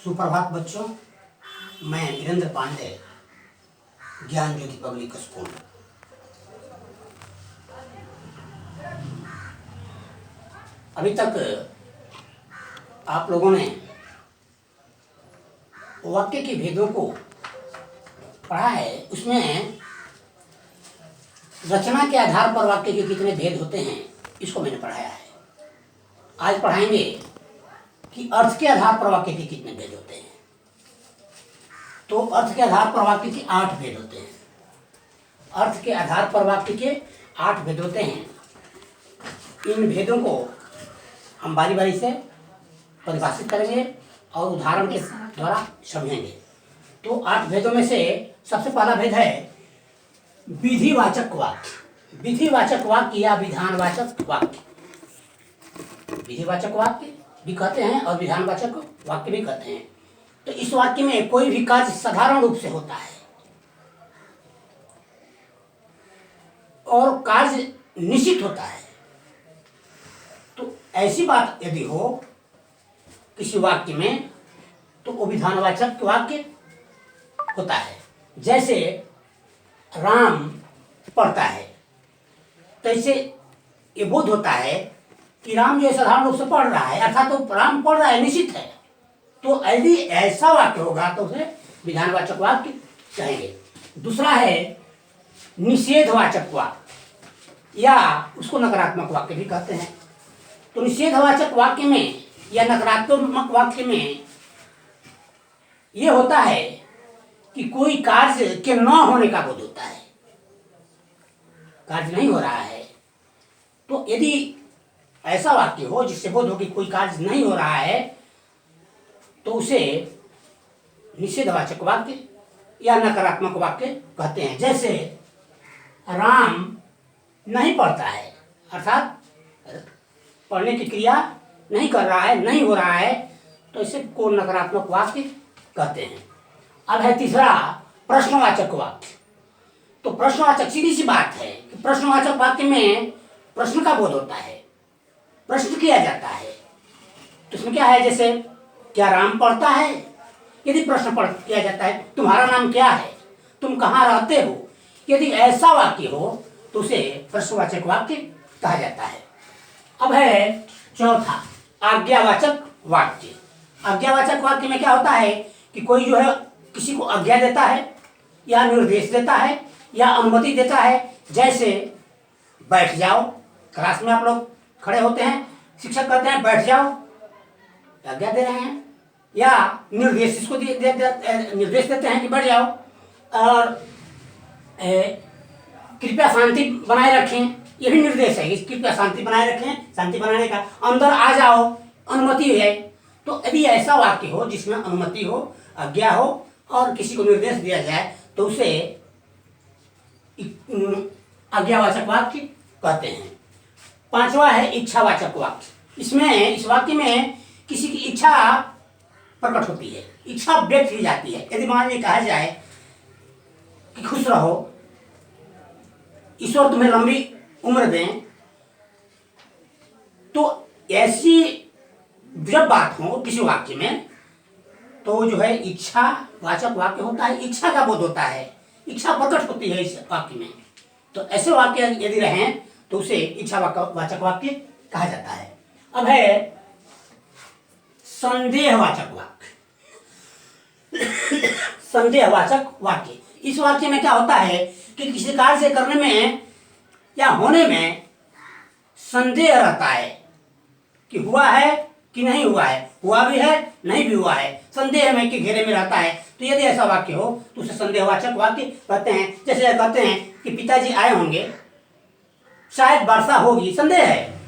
सुप्रभात बच्चों, मैं वीरेंद्र पांडे, ज्ञान ज्योति पब्लिक स्कूल। अभी तक आप लोगों ने वाक्य के भेदों को पढ़ा है। उसमें रचना के आधार पर वाक्य के कितने भेद होते हैं इसको मैंने पढ़ाया है। आज पढ़ाएंगे कि अर्थ के आधार पर वाक्य के कितने भेद होते हैं। तो अर्थ के आधार पर वाक्य के 8 भेद होते हैं। अर्थ के आधार पर वाक्य के 8 भेद होते हैं। इन भेदों को हम बारी बारी से परिभाषित करेंगे और उदाहरण के द्वारा समझेंगे। तो 8 भेदों में से सबसे पहला भेद है विधिवाचक वाक्य। विधिवाचक वाक्य या विधानवाचक वाक्य। विधिवाचक वाक्य भी कहते हैं और विधानवाचक वाक्य भी कहते हैं। तो इस वाक्य में कोई भी कार्य साधारण रूप से होता है और कार्य निश्चित होता है। तो ऐसी बात यदि हो किसी वाक्य में तो वो विधानवाचक वाक्य होता है। जैसे राम पढ़ता है, तो इससे ये बोध होता है कि राम जो साधारण रूप से पढ़ रहा है, अर्थात तो राम पढ़ रहा है, निश्चित है। तो यदि ऐसा वाक्य होगा तो उसे विधानवाचक वाक्य कहेंगे। दूसरा है निषेधवाचक वाक्य या उसको नकारात्मक वाक्य भी कहते हैं। तो निषेधवाचक वाक्य में या नकारात्मक वाक्य में ये होता है कि कोई कार्य के न होने का बोध होता है, कार्य नहीं हो रहा है। तो यदि ऐसा वाक्य हो जिससे बोध हो कि कोई कार्य नहीं हो रहा है तो उसे निषेधवाचक वाक्य या नकारात्मक वाक्य कहते हैं। जैसे राम नहीं पढ़ता है, अर्थात पढ़ने की क्रिया नहीं कर रहा है, नहीं हो रहा है, तो इसे को नकारात्मक वाक्य कहते हैं। अब है तीसरा प्रश्नवाचक वाक्य। तो प्रश्नवाचक सीधी सी बात है कि प्रश्नवाचक वाक्य में प्रश्न का बोध होता है, प्रश्न किया जाता है। तो इसमें क्या है, जैसे क्या राम पढ़ता है? यदि प्रश्न किया जाता है तुम्हारा नाम क्या है, तुम कहाँ रहते हो, यदि ऐसा वाक्य हो तो उसे प्रश्नवाचक वाक्य कहा जाता है। अब है चौथा आज्ञावाचक वाक्य। आज्ञावाचक वाक्य में क्या होता है कि कोई जो है किसी को आज्ञा देता है या निर्देश देता है या अनुमति देता है। जैसे बैठ जाओ, क्लास में आप लोग खड़े होते हैं, शिक्षक कहते हैं बैठ जाओ, आज्ञा दे रहे हैं, या निर्देश इसको निर्देश देते हैं कि बैठ जाओ, और कृपया शांति बनाए रखें, ये भी निर्देश है, कृपया शांति बनाए रखें, शांति बनाने का। अंदर आ जाओ, अनुमति है। तो यदि ऐसा वाक्य हो जिसमें अनुमति हो, आज्ञा हो और किसी को निर्देश दिया जाए तो उसे आज्ञावाचक वाक्य कहते हैं। पांचवा है इच्छावाचक वाक्य। इस वाक्य में किसी की इच्छा प्रकट होती है, इच्छा व्यक्त की जाती है। यदि मान लीजिए कहा जाए कि खुश रहो, ईश्वर तुम्हें लंबी उम्र दें, तो ऐसी जब बात हो किसी वाक्य में तो जो है इच्छावाचक वाक्य होता है, इच्छा का बोध होता है, इच्छा प्रकट होती है इस वाक्य में। तो ऐसे वाक्य यदि रहें तो उसे इच्छावाचक वाक्य कहा जाता है। अब है संदेहवाचक वाक्य। संदेहवाचक वाक्य, इस वाक्य में क्या होता है कि किसी कार्य से करने में या होने में संदेह रहता है कि हुआ है कि नहीं हुआ है, हुआ भी है नहीं भी हुआ है, संदेह में के घेरे में रहता है। तो यदि ऐसा वाक्य हो तो उसे संदेहवाचक वाक्य कहते हैं। जैसे कहते हैं कि पिताजी आए होंगे, शायद वर्षा होगी, संदेह है,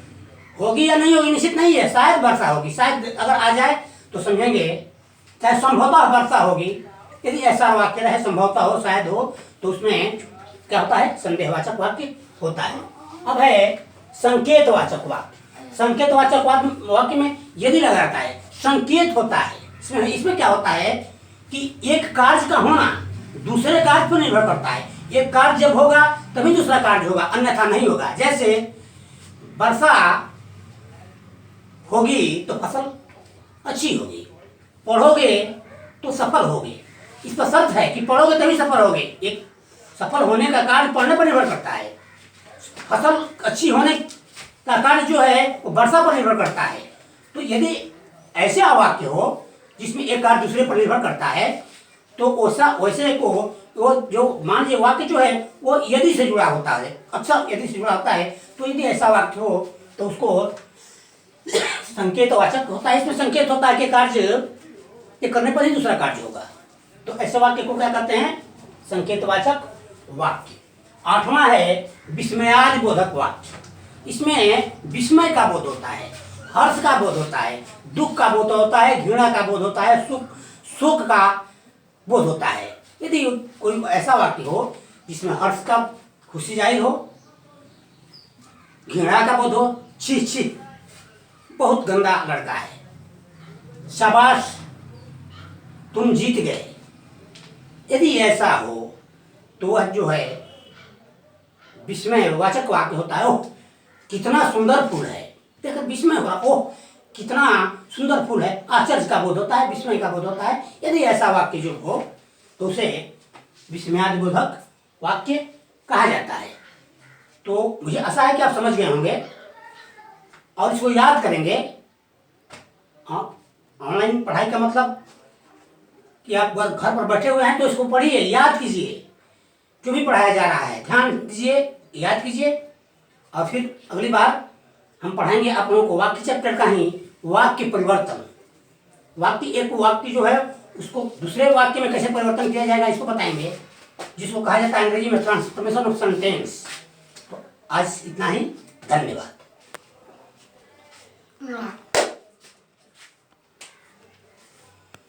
होगी या नहीं होगी निश्चित नहीं है, शायद वर्षा होगी, शायद अगर आ जाए तो समझेंगे, चाहे संभवतः वर्षा होगी। यदि ऐसा वाक्य रहे संभवतः हो, शायद हो, तो उसमें क्या होता है, संदेहवाचक वाक्य होता है। अब है संकेतवाचक वाक्य। संकेतवाचक वाक्य में यदि लगा रहता है, संकेत होता है, इसमें क्या होता है कि एक कार्य का होना दूसरे कार्य पर निर्भर करता है। एक कार्य जब होगा तभी दूसरा कार्य होगा, अन्यथा नहीं होगा। जैसे वर्षा होगी तो फसल अच्छी होगी, पढ़ोगे तो सफल होगे। इस पर शर्त है कि पढ़ोगे तभी सफल होगे। एक सफल होने का कार्य पढ़ने पर निर्भर करता है। फसल अच्छी होने का कार्य जो है वो वर्षा पर निर्भर करता है। तो यदि ऐसे वाक्य हो जिसमें एक कार्य दूसरे पर निर्भर करता है तो वैसे को वो जो मान लीजिए वाक्य जो है वो यदि से जुड़ा होता है, अक्सर यदि से जुड़ा होता है। तो यदि ऐसा वाक्य हो तो उसको संकेतवाचक होता है। इसमें संकेत होता है कि कार्य ये करने पर ही दूसरा कार्य होगा। तो ऐसे वाक्य को क्या कहते हैं? संकेतवाचक वाक्य। आठवां है विस्मयादि बोधक वाक्य। इसमें विस्मय का बोध होता है, हर्ष का बोध होता है, दुख का बोध होता है, घृणा का बोध होता है, शोक का बोध होता है। यदि कोई ऐसा वाक्य हो जिसमें हर्ष का खुशी जाहिर हो, घृणा का बोध हो, छी छी बहुत गंदा लड़का है, शाबाश तुम जीत गए, यदि ऐसा हो तो वह जो है विस्मय वाचक वाक्य होता है। ओह कितना सुंदर फूल है, देखो विस्मय हो रहा, ओह कितना सुंदर फूल है, आश्चर्य का बोध होता है, विस्मय का बोध होता है। यदि ऐसा वाक्य जो हो तो उसे विस्मयादिबोधक वाक्य कहा जाता है। तो मुझे आशा है कि आप समझ गए होंगे और इसको याद करेंगे। ऑनलाइन पढ़ाई का मतलब कि आप घर पर बैठे हुए हैं तो इसको पढ़िए, याद कीजिए, जो भी पढ़ाया जा रहा है ध्यान दीजिए, याद कीजिए। और फिर अगली बार हम पढ़ाएंगे आप लोगों को वाक्य चैप्टर का ही वाक्य परिवर्तन। वाक्य एक वाक्य जो है उसको दूसरे वाक्य में कैसे परिवर्तन किया जाएगा इसको बताएंगे, जिसको कहा जाता है अंग्रेजी में ट्रांसफॉर्मेशन ऑफ सेंटेंस। तो आज इतना ही, धन्यवाद।